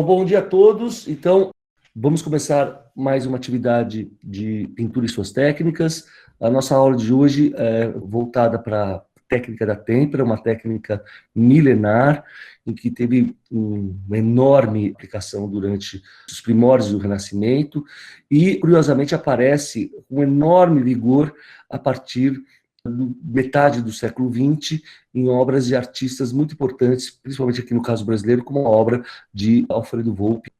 Bom dia a todos. Então, vamos começar mais uma atividade de pintura e suas técnicas. A nossa aula de hoje é voltada para a técnica da têmpera, uma técnica milenar, em que teve uma enorme aplicação durante os primórdios do Renascimento e, curiosamente, aparece com enorme vigor a partir metade do século XX, em obras de artistas muito importantes, principalmente aqui no caso brasileiro, como a obra de Alfredo Volpi.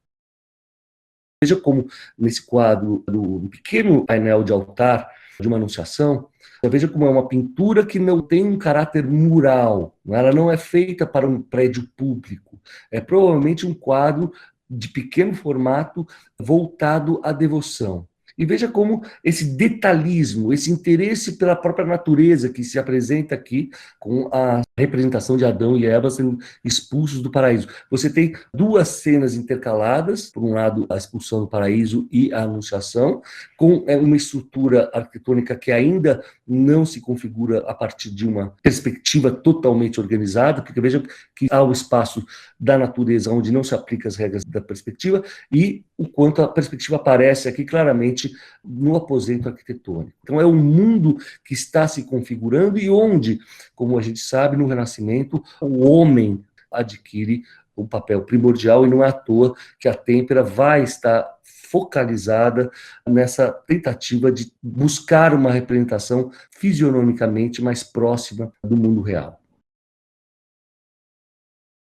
Veja como, nesse quadro, do pequeno painel de altar de uma Anunciação, veja como é uma pintura que não tem um caráter mural, ela não é feita para um prédio público, é provavelmente um quadro de pequeno formato voltado à devoção. E veja como esse detalhismo, esse interesse pela própria natureza que se apresenta aqui com a representação de Adão e Eva sendo expulsos do paraíso. Você tem duas cenas intercaladas, por um lado a expulsão do paraíso e a anunciação, com uma estrutura arquitetônica que ainda não se configura a partir de uma perspectiva totalmente organizada, porque veja que há o espaço da natureza onde não se aplicam as regras da perspectiva e o quanto a perspectiva aparece aqui claramente no aposento arquitetônico. Então é um mundo que está se configurando e onde, como a gente sabe, no Renascimento, o homem adquire um papel primordial e não é à toa que a têmpera vai estar focalizada nessa tentativa de buscar uma representação fisionomicamente mais próxima do mundo real.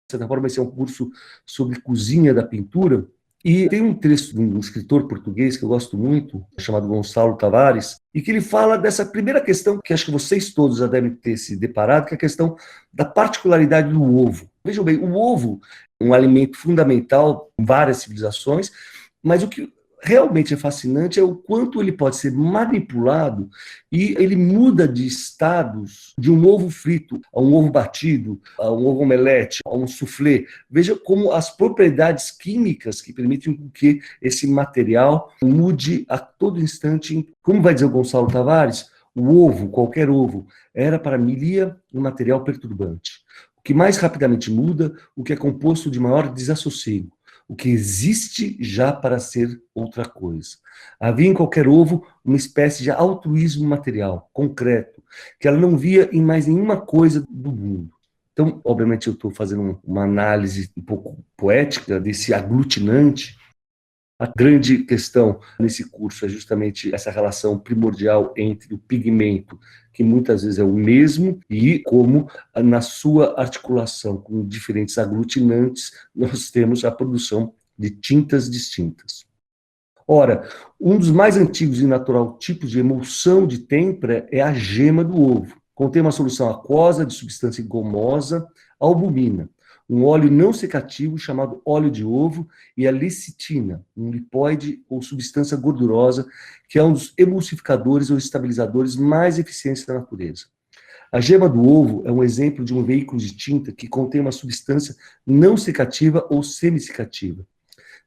De certa forma, esse é um curso sobre cozinha da pintura, e tem um texto de um escritor português que eu gosto muito, chamado Gonçalo Tavares, e que ele fala dessa primeira questão, que acho que vocês todos já devem ter se deparado, que é a questão da particularidade do ovo. Vejam bem, o ovo é um alimento fundamental em várias civilizações, mas o que realmente é fascinante é o quanto ele pode ser manipulado e ele muda de estados de um ovo frito a um ovo batido, a um ovo omelete, a um soufflé. Veja como as propriedades químicas que permitem que esse material mude a todo instante. Como vai dizer o Gonçalo Tavares, o ovo, qualquer ovo, era para Milia um material perturbante. O que mais rapidamente muda, o que é composto de maior desassossego. O que existe já para ser outra coisa. Havia em qualquer ovo uma espécie de altruísmo material, concreto, que ela não via em mais nenhuma coisa do mundo. Então, obviamente, eu estou fazendo uma análise um pouco poética desse aglutinante. A grande questão nesse curso é justamente essa relação primordial entre o pigmento, que muitas vezes é o mesmo, e como na sua articulação com diferentes aglutinantes, nós temos a produção de tintas distintas. Ora, um dos mais antigos e natural tipos de emulsão de têmpera é a gema do ovo. Contém uma solução aquosa de substância gomosa, albumina, um óleo não secativo chamado óleo de ovo e a lecitina, um lipóide ou substância gordurosa que é um dos emulsificadores ou estabilizadores mais eficientes da natureza. A gema do ovo é um exemplo de um veículo de tinta que contém uma substância não secativa ou semissecativa,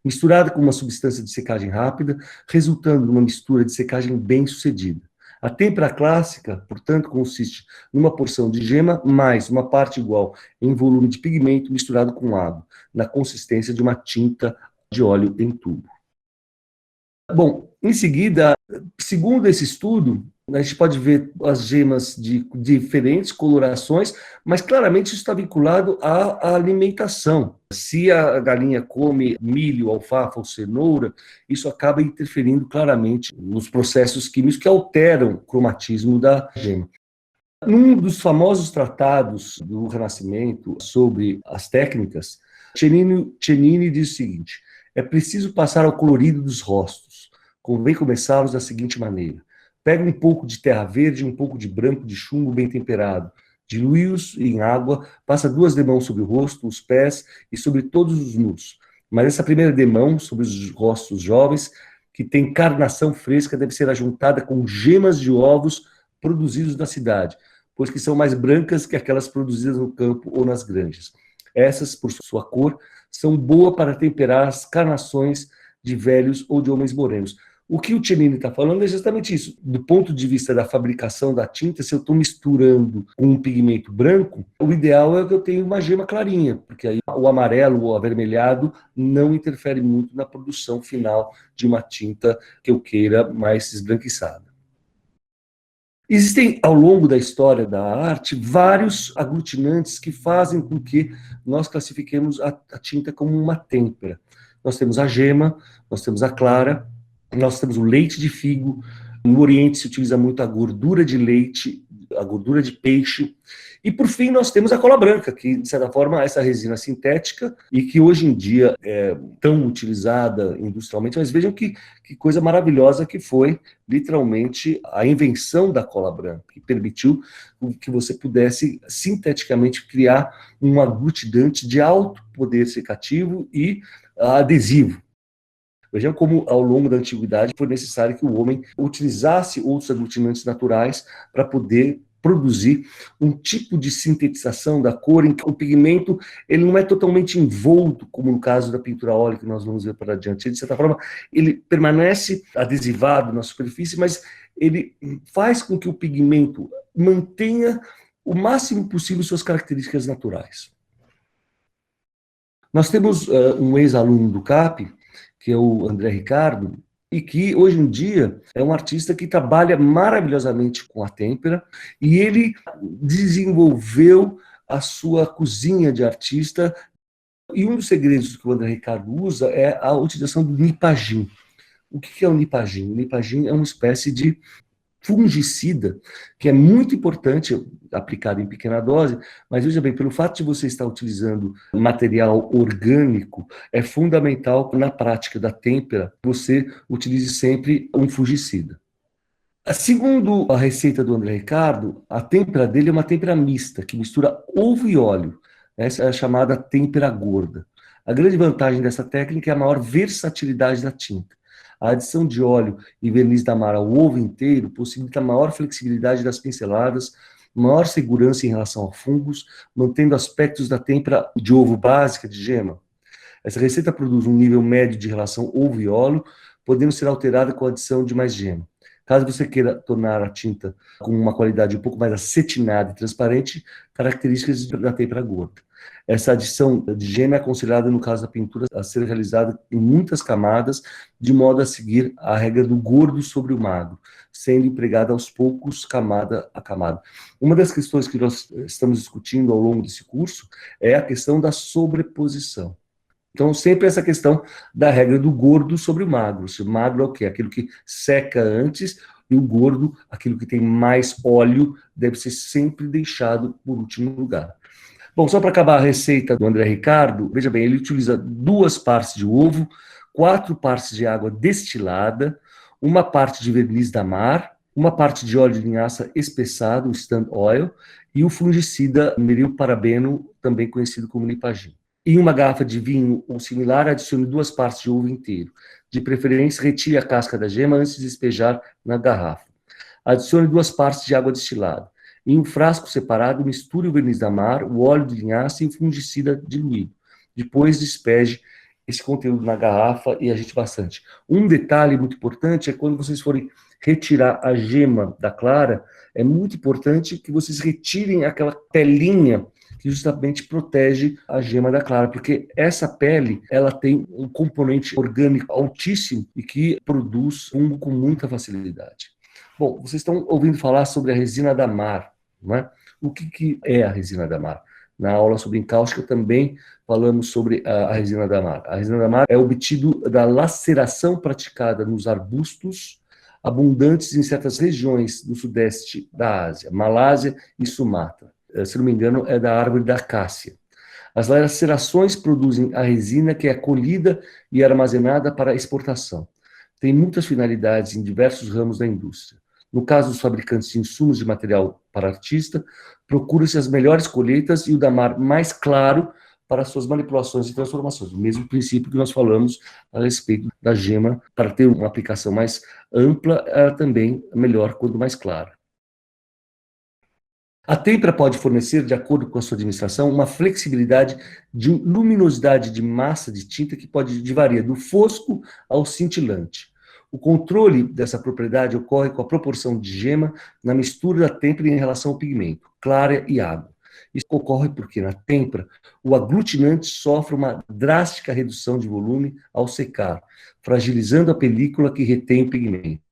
misturada com uma substância de secagem rápida, resultando numa mistura de secagem bem-sucedida. A têmpera clássica, portanto, consiste numa porção de gema mais uma parte igual em volume de pigmento misturado com água, na consistência de uma tinta de óleo em tubo. Bom, em seguida, segundo esse estudo, a gente pode ver as gemas de diferentes colorações, mas claramente isso está vinculado à alimentação. Se a galinha come milho, alfafa ou cenoura, isso acaba interferindo claramente nos processos químicos que alteram o cromatismo da gema. Num dos famosos tratados do Renascimento sobre as técnicas, Cennini diz o seguinte: é preciso passar ao colorido dos rostos. Convém começá-los da seguinte maneira: pega um pouco de terra verde e um pouco de branco de chumbo bem temperado, dilui-os em água, passa 2 demãos sobre o rosto, os pés e sobre todos os nus. Mas essa primeira demão, sobre os rostos jovens, que tem carnação fresca, deve ser ajuntada com gemas de ovos produzidos na cidade, pois que são mais brancas que aquelas produzidas no campo ou nas granjas. Essas, por sua cor, são boas para temperar as carnações de velhos ou de homens morenos. O que o Cellini está falando é justamente isso. Do ponto de vista da fabricação da tinta, se eu estou misturando com um pigmento branco, o ideal é que eu tenha uma gema clarinha, porque aí o amarelo ou avermelhado não interfere muito na produção final de uma tinta que eu queira mais esbranquiçada. Existem, ao longo da história da arte, vários aglutinantes que fazem com que nós classifiquemos a tinta como uma têmpera. Nós temos a gema, nós temos a clara, nós temos o leite de figo. No Oriente se utiliza muito a gordura de leite, a gordura de peixe. E, por fim, nós temos a cola branca, que, de certa forma, é essa resina sintética e que hoje em dia é tão utilizada industrialmente. Mas vejam que coisa maravilhosa que foi, literalmente, a invenção da cola branca, que permitiu que você pudesse sinteticamente criar um aglutinante de alto poder secativo e adesivo. Vejam como, ao longo da antiguidade, foi necessário que o homem utilizasse outros aglutinantes naturais para poder produzir um tipo de sintetização da cor em que o pigmento ele não é totalmente envolto, como no caso da pintura a óleo, que nós vamos ver para adiante. De certa forma, ele permanece adesivado na superfície, mas ele faz com que o pigmento mantenha o máximo possível suas características naturais. Nós temos um ex-aluno do CAP, que é o André Ricardo, e que hoje em dia é um artista que trabalha maravilhosamente com a têmpera, e ele desenvolveu a sua cozinha de artista, e um dos segredos que o André Ricardo usa é a utilização do nipagin. O que é o nipagin? O nipagin é uma espécie de fungicida, que é muito importante, aplicado em pequena dose, mas veja bem, pelo fato de você estar utilizando material orgânico, é fundamental na prática da têmpera, você utilize sempre um fungicida. Segundo a receita do André Ricardo, a têmpera dele é uma têmpera mista, que mistura ovo e óleo. Essa é a chamada têmpera gorda. A grande vantagem dessa técnica é a maior versatilidade da tinta. A adição de óleo e verniz da mar ao ovo inteiro possibilita maior flexibilidade das pinceladas, maior segurança em relação a fungos, mantendo aspectos da têmpera de ovo básica de gema. Essa receita produz um nível médio de relação ovo e óleo, podendo ser alterada com a adição de mais gema. Caso você queira tornar a tinta com uma qualidade um pouco mais acetinada e transparente, características da têmpera gorda. Essa adição de gema é aconselhada, no caso da pintura, a ser realizada em muitas camadas, de modo a seguir a regra do gordo sobre o magro, sendo empregada aos poucos, camada a camada. Uma das questões que nós estamos discutindo ao longo desse curso é a questão da sobreposição. Então, sempre essa questão da regra do gordo sobre o magro. O magro é o quê? Aquilo que seca antes, e o gordo, aquilo que tem mais óleo, deve ser sempre deixado por último lugar. Bom, só para acabar a receita do André Ricardo, veja bem, ele utiliza 2 partes de ovo, 4 partes de água destilada, 1 parte de verniz da mar, 1 parte de óleo de linhaça espessado, o stand oil, e o fungicida merilparabeno, também conhecido como nipagin. Em 1 garrafa de vinho ou similar, adicione 2 partes de ovo inteiro. De preferência, retire a casca da gema antes de despejar na garrafa. Adicione 2 partes de água destilada. Em um frasco separado, misture o verniz da mar, o óleo de linhaça e o fungicida diluído. Depois despeje esse conteúdo na garrafa e agite bastante. Um detalhe muito importante é quando vocês forem retirar a gema da clara, é muito importante que vocês retirem aquela pelinha que justamente protege a gema da clara, porque essa pele, ela tem um componente orgânico altíssimo e que produz fungo com muita facilidade. Bom, vocês estão ouvindo falar sobre a resina da mar, não é? O que é a resina da mar? Na aula sobre encáustica também falamos sobre a resina da mar. A resina da mar é obtido da laceração praticada nos arbustos abundantes em certas regiões do sudeste da Ásia, Malásia e Sumatra. Se não me engano, é da árvore da acácia. As lacerações produzem a resina que é colhida e armazenada para exportação. Tem muitas finalidades em diversos ramos da indústria. No caso dos fabricantes de insumos de material para artista, procura-se as melhores colheitas e o da mar mais claro para suas manipulações e transformações. O mesmo princípio que nós falamos a respeito da gema, para ter uma aplicação mais ampla, ela também é melhor quanto mais clara. A têmpera pode fornecer, de acordo com a sua administração, uma flexibilidade de luminosidade de massa de tinta que pode variar do fosco ao cintilante. O controle dessa propriedade ocorre com a proporção de gema na mistura da têmpera em relação ao pigmento, clara e água. Isso ocorre porque na têmpera o aglutinante sofre uma drástica redução de volume ao secar, fragilizando a película que retém o pigmento.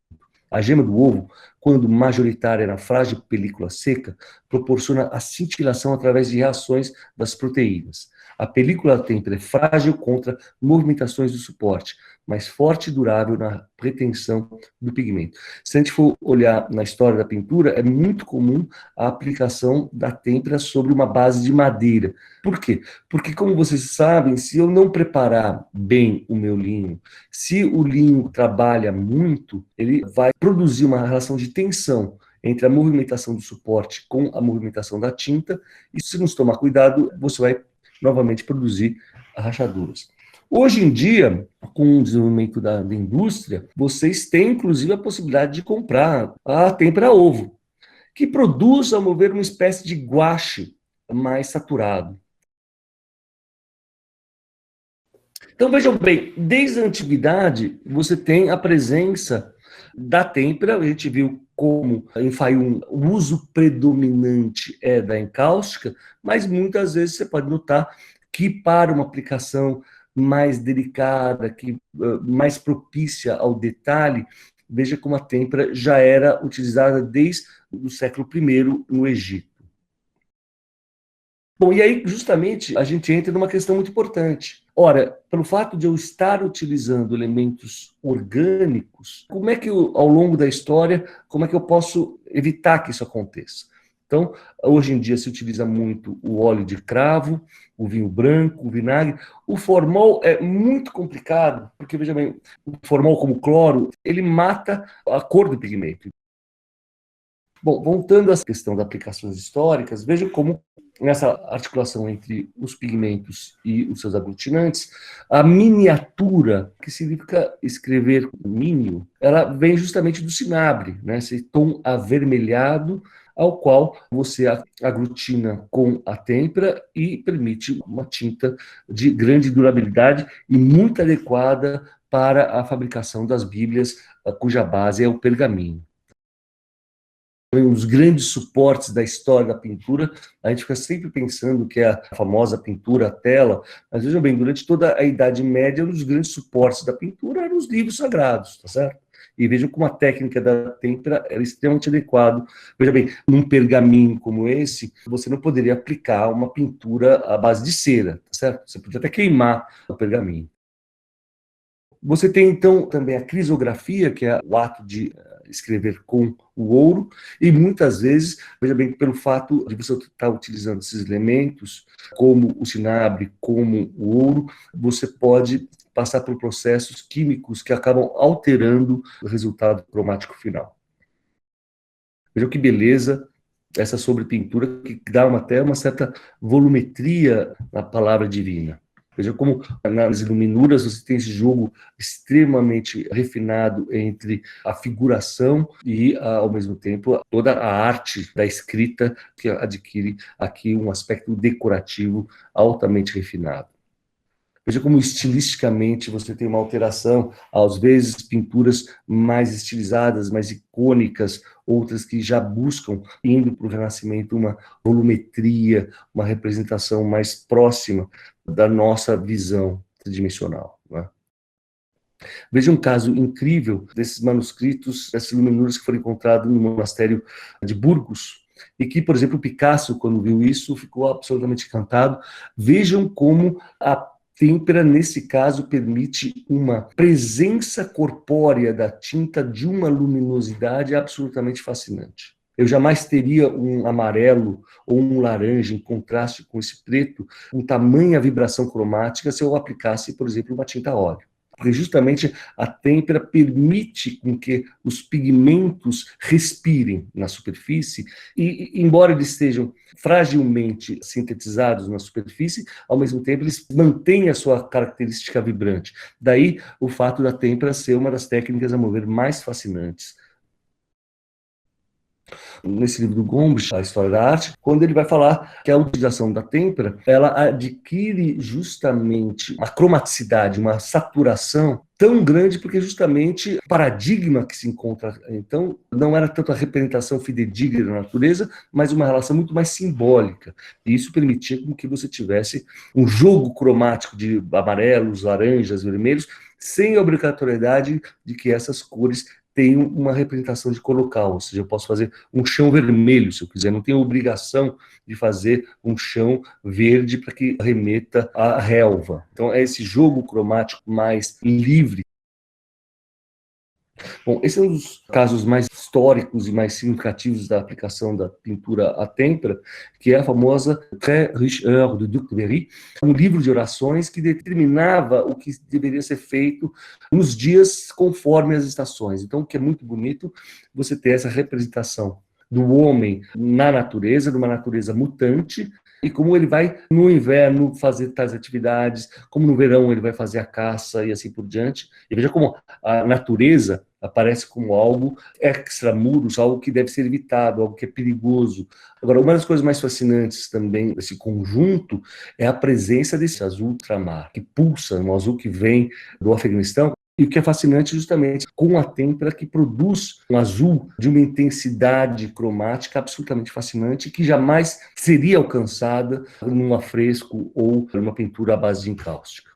A gema do ovo, quando majoritária na frágil película seca, proporciona a cintilação através de reações das proteínas. A película da têmpera é frágil contra movimentações do suporte, mas forte e durável na retenção do pigmento. Se a gente for olhar na história da pintura, é muito comum a aplicação da têmpera sobre uma base de madeira. Por quê? Porque, como vocês sabem, se eu não preparar bem o meu linho, se o linho trabalha muito, ele vai produzir uma relação de tensão entre a movimentação do suporte com a movimentação da tinta, e se não se tomar cuidado, você vai novamente produzir rachaduras. Hoje em dia, com o desenvolvimento da indústria, vocês têm inclusive a possibilidade de comprar a têmpera ovo, que produz, ao meu ver, uma espécie de guache mais saturado. Então vejam bem, desde a antiguidade você tem a presença da têmpera. A gente viu como em Faium o uso predominante é da encáustica, mas muitas vezes você pode notar que para uma aplicação mais delicada, mais propícia ao detalhe, veja como a têmpera já era utilizada desde o século I no Egito. Bom, e aí justamente a gente entra numa questão muito importante. Ora, pelo fato de eu estar utilizando elementos orgânicos, como é que ao longo da história, como é que eu posso evitar que isso aconteça? Então, hoje em dia se utiliza muito o óleo de cravo, o vinho branco, o vinagre. O formol é muito complicado, porque, veja bem, o formol como cloro, ele mata a cor do pigmento. Bom, voltando à questão das aplicações históricas, veja como nessa articulação entre os pigmentos e os seus aglutinantes, a miniatura, que significa escrever mínio, ela vem justamente do cinabre, né? Esse tom avermelhado ao qual você aglutina com a têmpera e permite uma tinta de grande durabilidade e muito adequada para a fabricação das Bíblias, cuja base é o pergaminho. Um dos grandes suportes da história da pintura, a gente fica sempre pensando que é a famosa pintura à tela, mas vejam bem, durante toda a Idade Média, um dos grandes suportes da pintura eram os livros sagrados, tá certo? E vejam como a técnica da têmpera era extremamente adequada. Veja bem, num pergaminho como esse, você não poderia aplicar uma pintura à base de cera, tá certo? Você podia até queimar o pergaminho. Você tem, então, também a crisografia, que é o ato de escrever com o ouro, e muitas vezes, veja bem, pelo fato de você estar utilizando esses elementos, como o cinabre, como o ouro, você pode passar por processos químicos que acabam alterando o resultado cromático final. Vejam que beleza essa sobrepintura, que dá até uma certa volumetria na palavra divina. Veja como nas iluminuras você tem esse jogo extremamente refinado entre a figuração e, ao mesmo tempo, toda a arte da escrita, que adquire aqui um aspecto decorativo altamente refinado. Veja como estilisticamente você tem uma alteração, às vezes pinturas mais estilizadas, mais icônicas, outras que já buscam, indo para o Renascimento, uma volumetria, uma representação mais próxima da nossa visão tridimensional, né? Veja um caso incrível desses manuscritos, dessas iluminuras que foram encontrados no monastério de Burgos, e que, por exemplo, Picasso, quando viu isso, ficou absolutamente encantado. Vejam como a têmpera, nesse caso, permite uma presença corpórea da tinta de uma luminosidade absolutamente fascinante. Eu jamais teria um amarelo ou um laranja em contraste com esse preto, com tamanha vibração cromática, se eu aplicasse, por exemplo, uma tinta a óleo. Porque justamente a têmpera permite com que os pigmentos respirem na superfície e, embora eles estejam fragilmente sintetizados na superfície, ao mesmo tempo eles mantêm a sua característica vibrante. Daí o fato da têmpera ser uma das técnicas, a meu ver, mais fascinantes. Nesse livro do Gombrich, A História da Arte, quando ele vai falar que a utilização da têmpera, ela adquire justamente uma cromaticidade, uma saturação tão grande, porque justamente o paradigma que se encontra, então, não era tanto a representação fidedigna da natureza, mas uma relação muito mais simbólica. E isso permitia com que você tivesse um jogo cromático de amarelos, laranjas, vermelhos, sem a obrigatoriedade de que essas cores tenham uma representação de cor local, ou seja, eu posso fazer um chão vermelho, se eu quiser, não tenho obrigação de fazer um chão verde para que remeta à relva. Então, é esse jogo cromático mais livre. Bom, esse é um dos casos mais históricos e mais significativos da aplicação da pintura à têmpera, que é a famosa Très riche heure de Duc de Berry, um livro de orações que determinava o que deveria ser feito nos dias conforme as estações. Então, o que é muito bonito, você ter essa representação do homem na natureza, de uma natureza mutante, e como ele vai, no inverno, fazer tais atividades, como no verão ele vai fazer a caça e assim por diante. E veja como a natureza aparece como algo extramuros, algo que deve ser evitado, algo que é perigoso. Agora, uma das coisas mais fascinantes também desse conjunto é a presença desse azul ultramar, que pulsa, um azul que vem do Afeganistão. E o que é fascinante justamente com a têmpera que produz um azul de uma intensidade cromática absolutamente fascinante que jamais seria alcançada num afresco ou numa pintura à base de encáustica.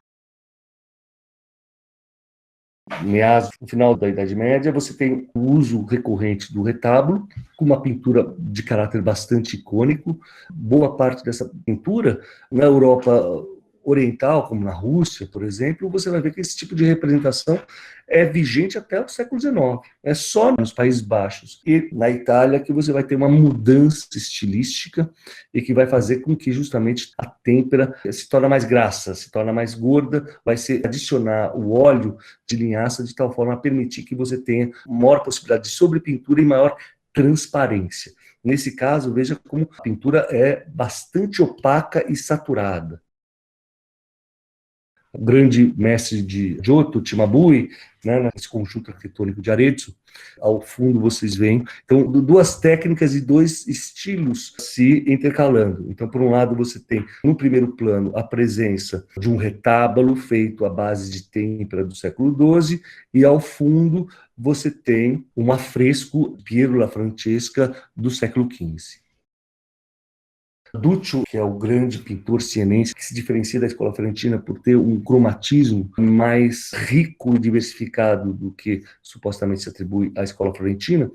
No final da Idade Média, você tem o uso recorrente do retábulo, com uma pintura de caráter bastante icônico. Boa parte dessa pintura, na Europa oriental, como na Rússia, por exemplo, você vai ver que esse tipo de representação é vigente até o século XIX. É só nos Países Baixos e na Itália que você vai ter uma mudança estilística e que vai fazer com que justamente a têmpera se torne mais grassa, se torne mais gorda, vai se adicionar o óleo de linhaça de tal forma a permitir que você tenha maior possibilidade de sobrepintura e maior transparência. Nesse caso, veja como a pintura é bastante opaca e saturada. O grande mestre de Giotto, Cimabue, né, nesse conjunto arquitetônico de Arezzo, ao fundo vocês veem, então, duas técnicas e dois estilos se intercalando. Então, por um lado, você tem, no primeiro plano, a presença de um retábulo feito à base de têmpera do século XII, e ao fundo você tem um afresco Piero La Francesca do século XV. Duccio, que é o grande pintor sienense, que se diferencia da escola florentina por ter um cromatismo mais rico e diversificado do que supostamente se atribui à escola florentina,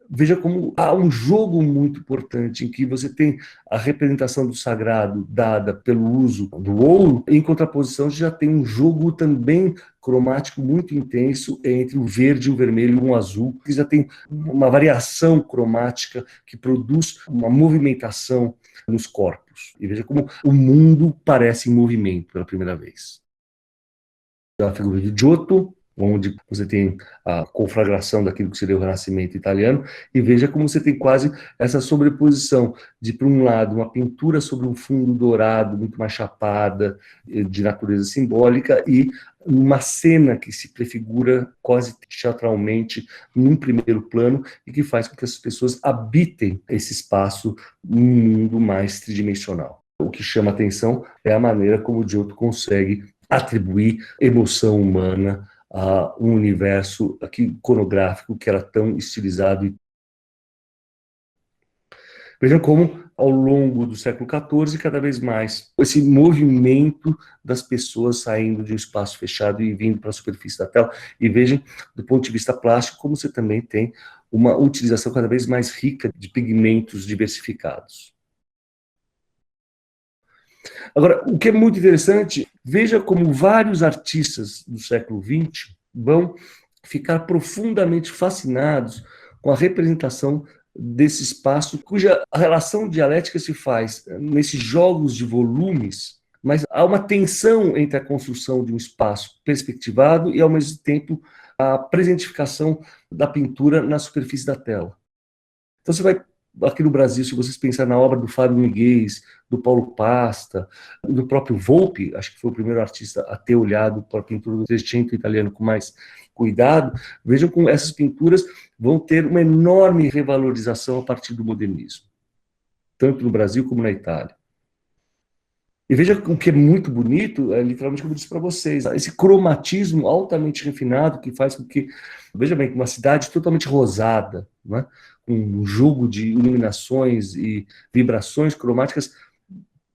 veja como há um jogo muito importante em que você tem a representação do sagrado dada pelo uso do ouro, em contraposição já tem um jogo também cromático muito intenso entre o verde, o vermelho e o azul, que já tem uma variação cromática que produz uma movimentação nos corpos. E veja como o mundo parece em movimento pela primeira vez. A figura de Giotto, onde você tem a conflagração daquilo que seria o Renascimento italiano, e veja como você tem quase essa sobreposição de, por um lado, uma pintura sobre um fundo dourado, muito mais chapada, de natureza simbólica, e uma cena que se prefigura quase teatralmente num primeiro plano e que faz com que as pessoas habitem esse espaço num mundo mais tridimensional. O que chama atenção é a maneira como o Giotto consegue atribuir emoção humana a um universo aqui iconográfico que era tão estilizado. Vejam como, ao longo do século XIV, cada vez mais, esse movimento das pessoas saindo de um espaço fechado e vindo para a superfície da tela. E vejam, do ponto de vista plástico, como você também tem uma utilização cada vez mais rica de pigmentos diversificados. Agora, o que é muito interessante, veja como vários artistas do século XX vão ficar profundamente fascinados com a representação desse espaço, cuja relação dialética se faz nesses jogos de volumes, mas há uma tensão entre a construção de um espaço perspectivado e, ao mesmo tempo, a presentificação da pintura na superfície da tela. Então, você vai aqui no Brasil, se vocês pensarem na obra do Fábio Miguel, do Paulo Pasta, do próprio Volpi, acho que foi o primeiro artista a ter olhado para a pintura do Trecento italiano com mais cuidado, vejam como essas pinturas vão ter uma enorme revalorização a partir do modernismo, tanto no Brasil como na Itália. E veja o que é muito bonito, literalmente como eu disse para vocês, esse cromatismo altamente refinado que faz com que, veja bem, uma cidade totalmente rosada, né? Um jogo de iluminações e vibrações cromáticas,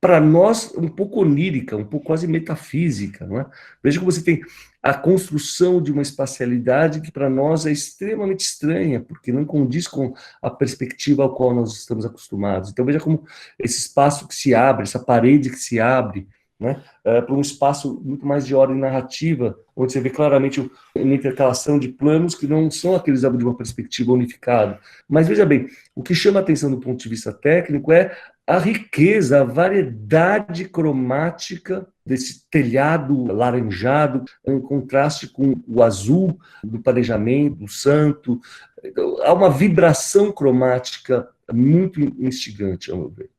para nós, um pouco onírica, um pouco quase metafísica. Não é? Veja como você tem a construção de uma espacialidade que para nós é extremamente estranha, porque não condiz com a perspectiva ao qual nós estamos acostumados. Então veja como esse espaço que se abre, essa parede que se abre, né, para um espaço muito mais de ordem narrativa, onde você vê claramente uma intercalação de planos que não são aqueles de uma perspectiva unificada. Mas veja bem, o que chama a atenção do ponto de vista técnico é a riqueza, a variedade cromática desse telhado laranjado, em contraste com o azul do planejamento, do santo. Então, há uma vibração cromática muito instigante, ao meu ver.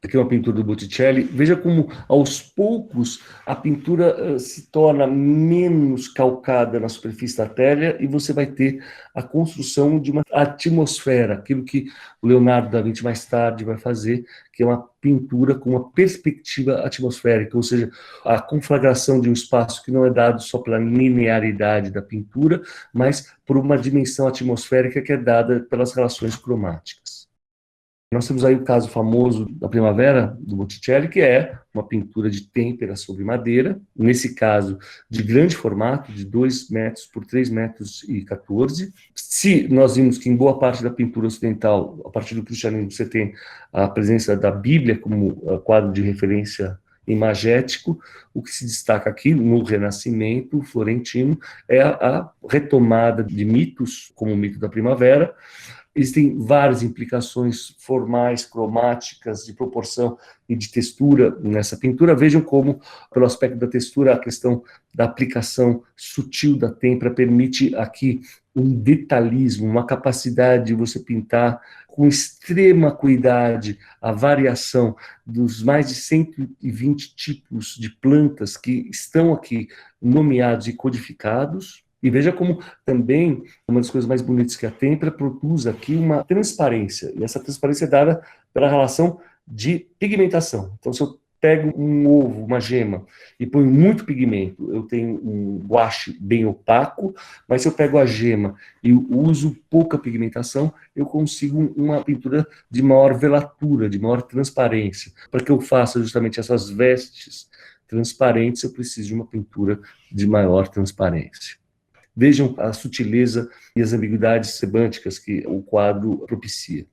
Aqui é uma pintura do Botticelli. Veja como, aos poucos, a pintura se torna menos calcada na superfície da tela e você vai ter a construção de uma atmosfera, aquilo que o Leonardo da Vinci mais tarde vai fazer, que é uma pintura com uma perspectiva atmosférica, ou seja, a conflagração de um espaço que não é dado só pela linearidade da pintura, mas por uma dimensão atmosférica que é dada pelas relações cromáticas. Nós temos aí o caso famoso da Primavera, do Botticelli, que é uma pintura de têmpera sobre madeira, nesse caso de grande formato, de 2 metros por 3 metros e 14. Se nós vimos que em boa parte da pintura ocidental, a partir do cristianismo, você tem a presença da Bíblia como quadro de referência imagético, o que se destaca aqui no Renascimento florentino é a retomada de mitos, como o mito da primavera. Existem várias implicações formais, cromáticas, de proporção e de textura nessa pintura. Vejam como, pelo aspecto da textura, a questão da aplicação sutil da têmpera permite aqui um detalhismo, uma capacidade de você pintar com extrema cuidado a variação dos mais de 120 tipos de plantas que estão aqui nomeados e codificados. E veja como também, uma das coisas mais bonitas que a têmpera produz aqui, uma transparência. E essa transparência é dada pela relação de pigmentação. Então, se eu pego um ovo, uma gema, e ponho muito pigmento, eu tenho um guache bem opaco, mas se eu pego a gema e uso pouca pigmentação, eu consigo uma pintura de maior velatura, de maior transparência. Para que eu faça justamente essas vestes transparentes, eu preciso de uma pintura de maior transparência. Vejam a sutileza e as ambiguidades semânticas que o quadro propicia.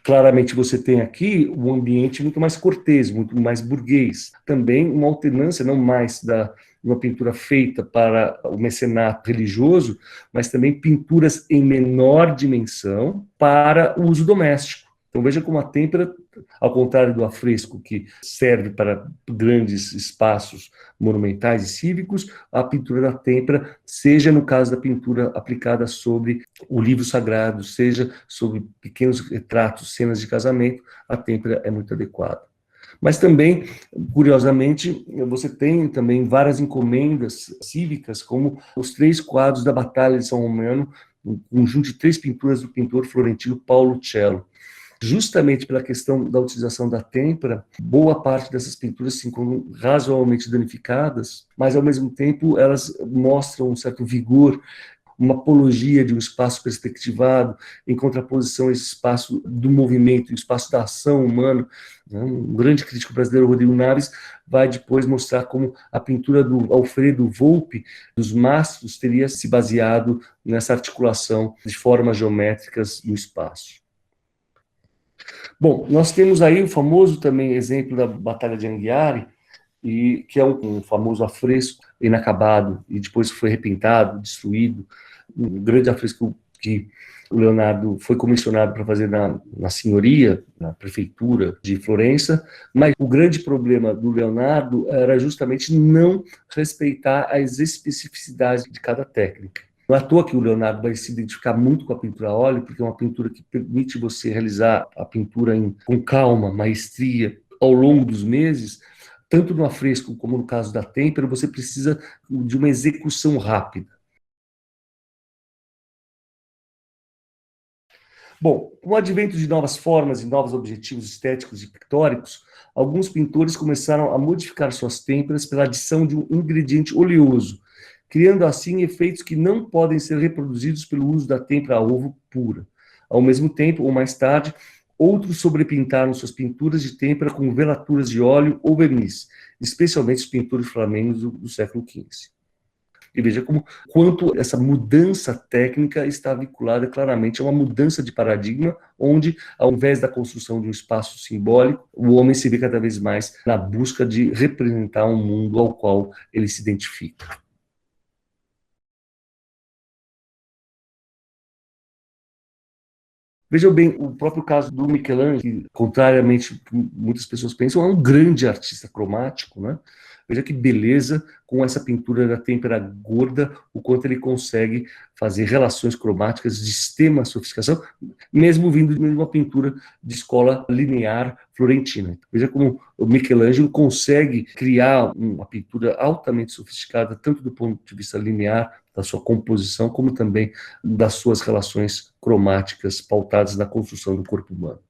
Claramente você tem aqui um ambiente muito mais cortês, muito mais burguês. Também uma alternância, não mais de uma pintura feita para o mecenato religioso, mas também pinturas em menor dimensão para o uso doméstico. Então veja como a têmpera, ao contrário do afresco, que serve para grandes espaços monumentais e cívicos, a pintura da têmpera, seja no caso da pintura aplicada sobre o livro sagrado, seja sobre pequenos retratos, cenas de casamento, a têmpera é muito adequada. Mas também, curiosamente, você tem também várias encomendas cívicas, como os 3 quadros da Batalha de São Romano, um conjunto de 3 pinturas do pintor florentino Paulo Cello. Justamente pela questão da utilização da têmpera, boa parte dessas pinturas se encontram razoavelmente danificadas, mas, ao mesmo tempo, elas mostram um certo vigor, uma apologia de um espaço perspectivado, em contraposição a esse espaço do movimento, o espaço da ação humana. Um grande crítico brasileiro, Rodrigo Naves, vai depois mostrar como a pintura do Alfredo Volpi, dos mastros, teria se baseado nessa articulação de formas geométricas no espaço. Bom, nós temos aí o famoso também exemplo da Batalha de Anghiari, que é um famoso afresco inacabado, e depois foi repintado, destruído, um grande afresco que o Leonardo foi comissionado para fazer na senhoria, na prefeitura de Florença, mas o grande problema do Leonardo era justamente não respeitar as especificidades de cada técnica. Não é à toa que o Leonardo vai se identificar muito com a pintura a óleo, porque é uma pintura que permite você realizar a pintura com calma, maestria, ao longo dos meses, tanto no afresco como no caso da têmpera, você precisa de uma execução rápida. Bom, com o advento de novas formas e novos objetivos estéticos e pictóricos, alguns pintores começaram a modificar suas têmperas pela adição de um ingrediente oleoso, criando assim efeitos que não podem ser reproduzidos pelo uso da têmpera a ovo pura. Ao mesmo tempo, ou mais tarde, outros sobrepintaram suas pinturas de têmpera com velaturas de óleo ou verniz, especialmente os pintores flamengos do século XV. E veja como quanto essa mudança técnica está vinculada claramente a uma mudança de paradigma, onde, ao invés da construção de um espaço simbólico, o homem se vê cada vez mais na busca de representar um mundo ao qual ele se identifica. Vejam bem, o próprio caso do Michelangelo, que, contrariamente ao que muitas pessoas pensam, é um grande artista cromático, né? Veja que beleza com essa pintura da têmpera gorda, o quanto ele consegue fazer relações cromáticas de extrema sofisticação, mesmo vindo de uma pintura de escola linear florentina. Veja como o Michelangelo consegue criar uma pintura altamente sofisticada, tanto do ponto de vista linear, da sua composição, como também das suas relações cromáticas pautadas na construção do corpo humano.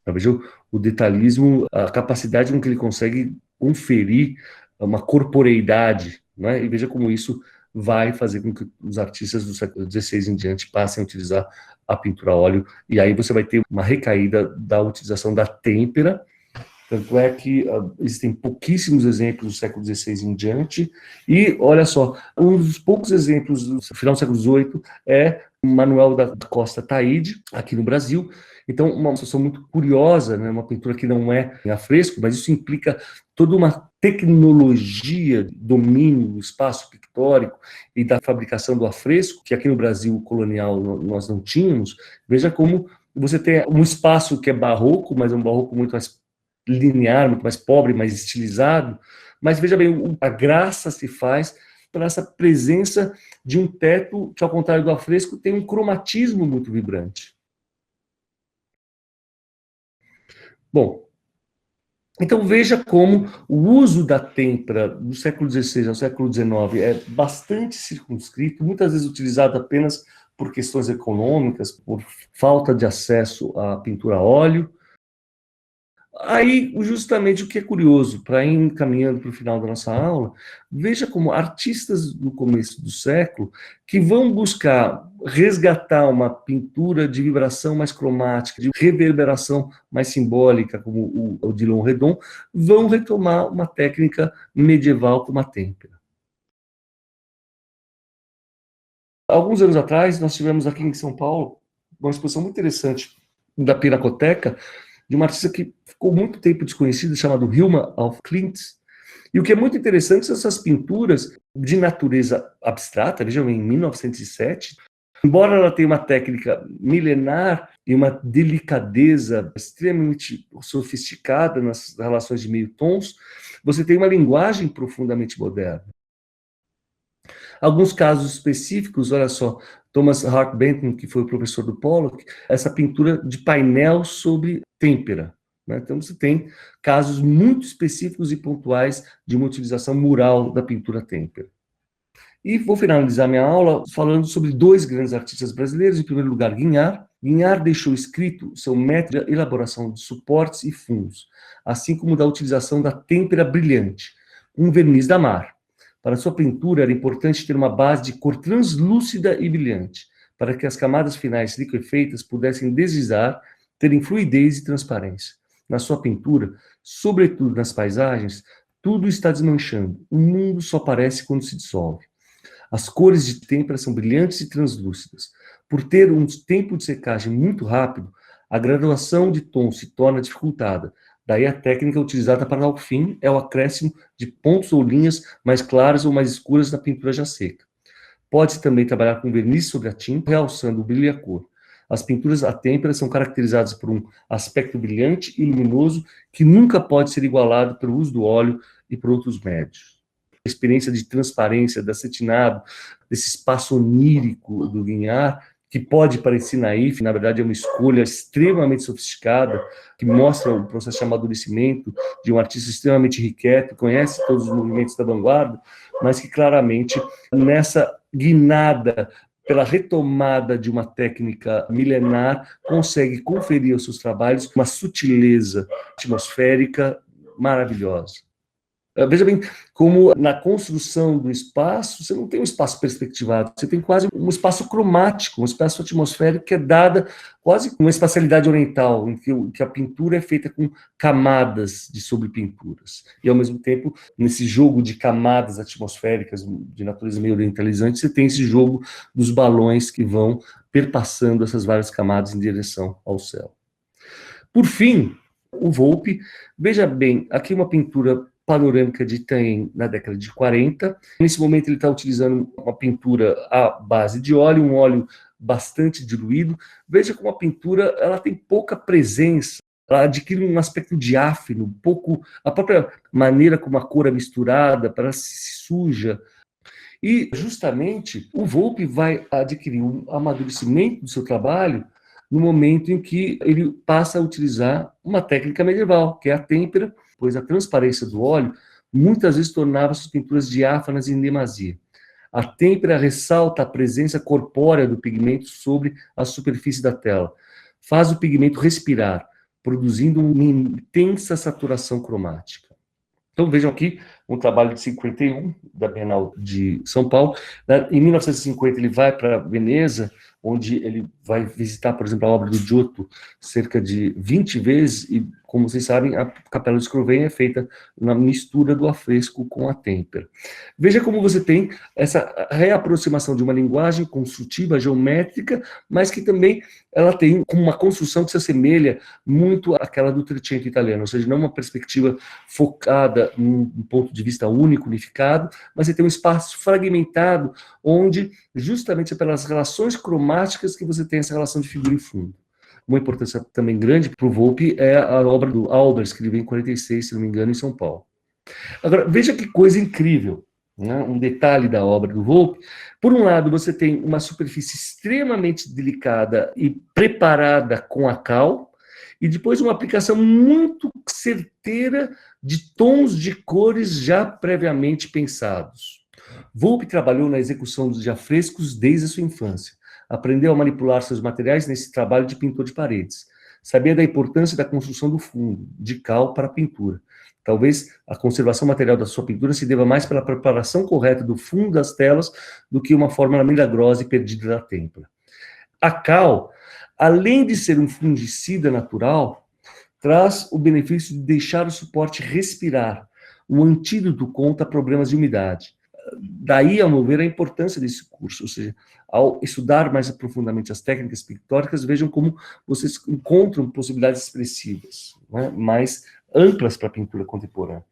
Veja o detalhismo, a capacidade com que ele consegue conferir uma corporeidade, né? E veja como isso vai fazer com que os artistas do século XVI em diante passem a utilizar a pintura a óleo, e aí você vai ter uma recaída da utilização da têmpera. Tanto é que existem pouquíssimos exemplos do século XVI em diante, e olha só, um dos poucos exemplos do final do século XVIII é Manuel da Costa Taide, aqui no Brasil. Então, uma situação muito curiosa, né? Uma pintura que não é em afresco, mas isso implica toda uma tecnologia de domínio do espaço pictórico e da fabricação do afresco, que aqui no Brasil colonial nós não tínhamos. Veja como você tem um espaço que é barroco, mas é um barroco muito mais linear, muito mais pobre, mais estilizado, mas veja bem, a graça se faz por essa presença de um teto que, ao contrário do afresco, tem um cromatismo muito vibrante. Bom, então veja como o uso da têmpera do século XVI ao século XIX é bastante circunscrito, muitas vezes utilizado apenas por questões econômicas, por falta de acesso à pintura a óleo. Aí, justamente o que é curioso, para ir encaminhando para o final da nossa aula, veja como artistas do começo do século, que vão buscar resgatar uma pintura de vibração mais cromática, de reverberação mais simbólica, como o Odilon Redon, vão retomar uma técnica medieval como a têmpera. Alguns anos atrás, nós tivemos aqui em São Paulo uma exposição muito interessante da Pinacoteca, de uma artista que ficou muito tempo desconhecida, chamada Hilma af Klint. E o que é muito interessante são essas pinturas de natureza abstrata, vejam, em 1907, embora ela tenha uma técnica milenar e uma delicadeza extremamente sofisticada nas relações de meio-tons, você tem uma linguagem profundamente moderna. Alguns casos específicos, olha só, Thomas Hart Benton, que foi o professor do Pollock, essa pintura de painel sobre têmpera, né? Então você tem casos muito específicos e pontuais de uma utilização mural da pintura têmpera. E vou finalizar minha aula falando sobre dois grandes artistas brasileiros. Em primeiro lugar, Guignard. Guignard deixou escrito seu método de elaboração de suportes e fundos, assim como da utilização da têmpera brilhante, um verniz da mar. Para sua pintura era importante ter uma base de cor translúcida e brilhante, para que as camadas finais liquefeitas pudessem deslizar, terem fluidez e transparência. Na sua pintura, sobretudo nas paisagens, tudo está desmanchando, o mundo só aparece quando se dissolve. As cores de têmpera são brilhantes e translúcidas. Por ter um tempo de secagem muito rápido, a graduação de tons se torna dificultada. Daí a técnica utilizada para o fim é o acréscimo de pontos ou linhas mais claras ou mais escuras na pintura já seca. Pode-se também trabalhar com verniz sobre a tinta, realçando o brilho e a cor. As pinturas à têmpera são caracterizadas por um aspecto brilhante e luminoso que nunca pode ser igualado pelo uso do óleo e por outros médios. A experiência de transparência, de acetinado, desse espaço onírico do Guignard, que pode parecer naif, na verdade é uma escolha extremamente sofisticada, que mostra o processo de amadurecimento de um artista extremamente inquieto, conhece todos os movimentos da vanguarda, mas que claramente, nessa guinada pela retomada de uma técnica milenar, consegue conferir aos seus trabalhos uma sutileza atmosférica maravilhosa. Veja bem, como na construção do espaço, você não tem um espaço perspectivado, você tem quase um espaço cromático, um espaço atmosférico que é dada quase com uma espacialidade oriental, em que a pintura é feita com camadas de sobrepinturas. E, ao mesmo tempo, nesse jogo de camadas atmosféricas de natureza meio orientalizante, você tem esse jogo dos balões que vão perpassando essas várias camadas em direção ao céu. Por fim, o Volpi, veja bem, aqui uma pintura panorâmica de Itaim na década de 40. Nesse momento ele está utilizando uma pintura à base de óleo, um óleo bastante diluído. Veja como a pintura ela tem pouca presença, ela adquire um aspecto diáfano, um pouco a própria maneira como a cor é misturada, parece se suja. E justamente o Volpi vai adquirir um amadurecimento do seu trabalho no momento em que ele passa a utilizar uma técnica medieval, que é a têmpera, pois a transparência do óleo muitas vezes tornava suas pinturas diáfanas em demasia. A têmpera ressalta a presença corpórea do pigmento sobre a superfície da tela, faz o pigmento respirar, produzindo uma intensa saturação cromática. Então vejam aqui um trabalho de 51, da Bienal de São Paulo. Em 1950 ele vai para Veneza, onde ele vai visitar, por exemplo, a obra do Giotto cerca de 20 vezes, e, como vocês sabem, a Capela do Scrovegni é feita na mistura do afresco com a têmpera. Veja como você tem essa reaproximação de uma linguagem construtiva, geométrica, mas que também ela tem uma construção que se assemelha muito àquela do Trecento italiano, ou seja, não uma perspectiva focada num ponto de vista único, unificado, mas você tem um espaço fragmentado, onde justamente é pelas relações cromáticas que você tem essa relação de figura e fundo. Uma importância também grande para o Volpi é a obra do Albers, que ele veio em 46, se não me engano, em São Paulo. Agora, veja que coisa incrível, né? Um detalhe da obra do Volpi. Por um lado, você tem uma superfície extremamente delicada e preparada com a cal, e depois uma aplicação muito certeira de tons de cores já previamente pensados. Volpi trabalhou na execução de afrescos desde a sua infância. Aprendeu a manipular seus materiais nesse trabalho de pintor de paredes. Sabia da importância da construção do fundo, de cal para a pintura. Talvez a conservação material da sua pintura se deva mais pela preparação correta do fundo das telas do que uma fórmula milagrosa e perdida da têmpera. A cal, além de ser um fungicida natural, traz o benefício de deixar o suporte respirar, um antídoto contra problemas de umidade. Daí, ao meu ver, a importância desse curso, ou seja, ao estudar mais profundamente as técnicas pictóricas, vejam como vocês encontram possibilidades expressivas, né, mais amplas para a pintura contemporânea.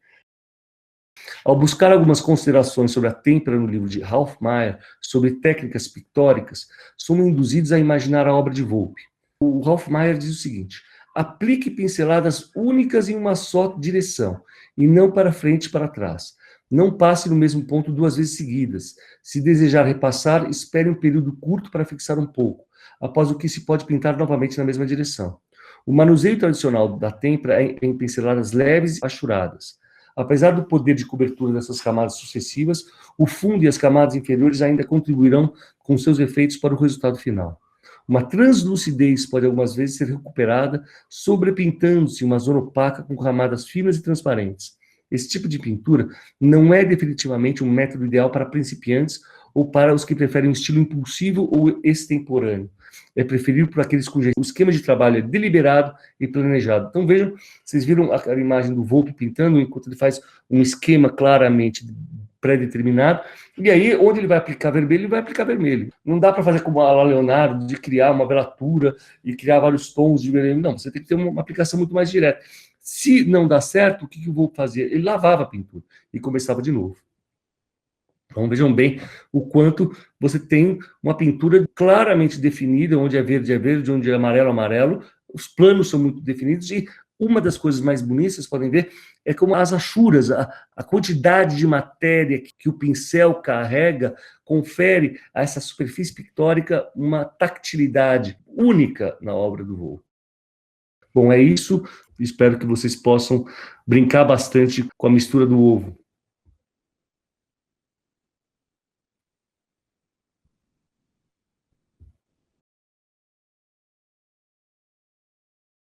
Ao buscar algumas considerações sobre a têmpera no livro de Ralph Meyer, sobre técnicas pictóricas, somos induzidos a imaginar a obra de Volpi. O Ralph Meyer diz o seguinte: aplique pinceladas únicas em uma só direção, e não para frente e para trás. Não passe no mesmo ponto duas vezes seguidas. Se desejar repassar, espere um período curto para fixar um pouco, após o que se pode pintar novamente na mesma direção. O manuseio tradicional da têmpera é em pinceladas leves e achuradas. Apesar do poder de cobertura dessas camadas sucessivas, o fundo e as camadas inferiores ainda contribuirão com seus efeitos para o resultado final. Uma translucidez pode algumas vezes ser recuperada, sobrepintando-se uma zona opaca com camadas finas e transparentes. Esse tipo de pintura não é definitivamente um método ideal para principiantes ou para os que preferem um estilo impulsivo ou extemporâneo. É preferível para aqueles cujo esquema de trabalho é deliberado e planejado. Então vejam, vocês viram a imagem do Volpi pintando, enquanto ele faz um esquema claramente pré-determinado, e aí onde ele vai aplicar vermelho, ele vai aplicar vermelho. Não dá para fazer como a Leonardo, de criar uma velatura e criar vários tons de vermelho. Não, você tem que ter uma aplicação muito mais direta. Se não dá certo, o que eu vou fazer? Ele lavava a pintura e começava de novo. Então vejam bem o quanto você tem uma pintura claramente definida, onde é verde, onde é amarelo, os planos são muito definidos e Uma das coisas mais bonitas, vocês podem ver, é como as achuras, a quantidade de matéria que o pincel carrega, confere a essa superfície pictórica uma tactilidade única na obra do voo. Bom, é isso. Espero que vocês possam brincar bastante com a mistura do ovo.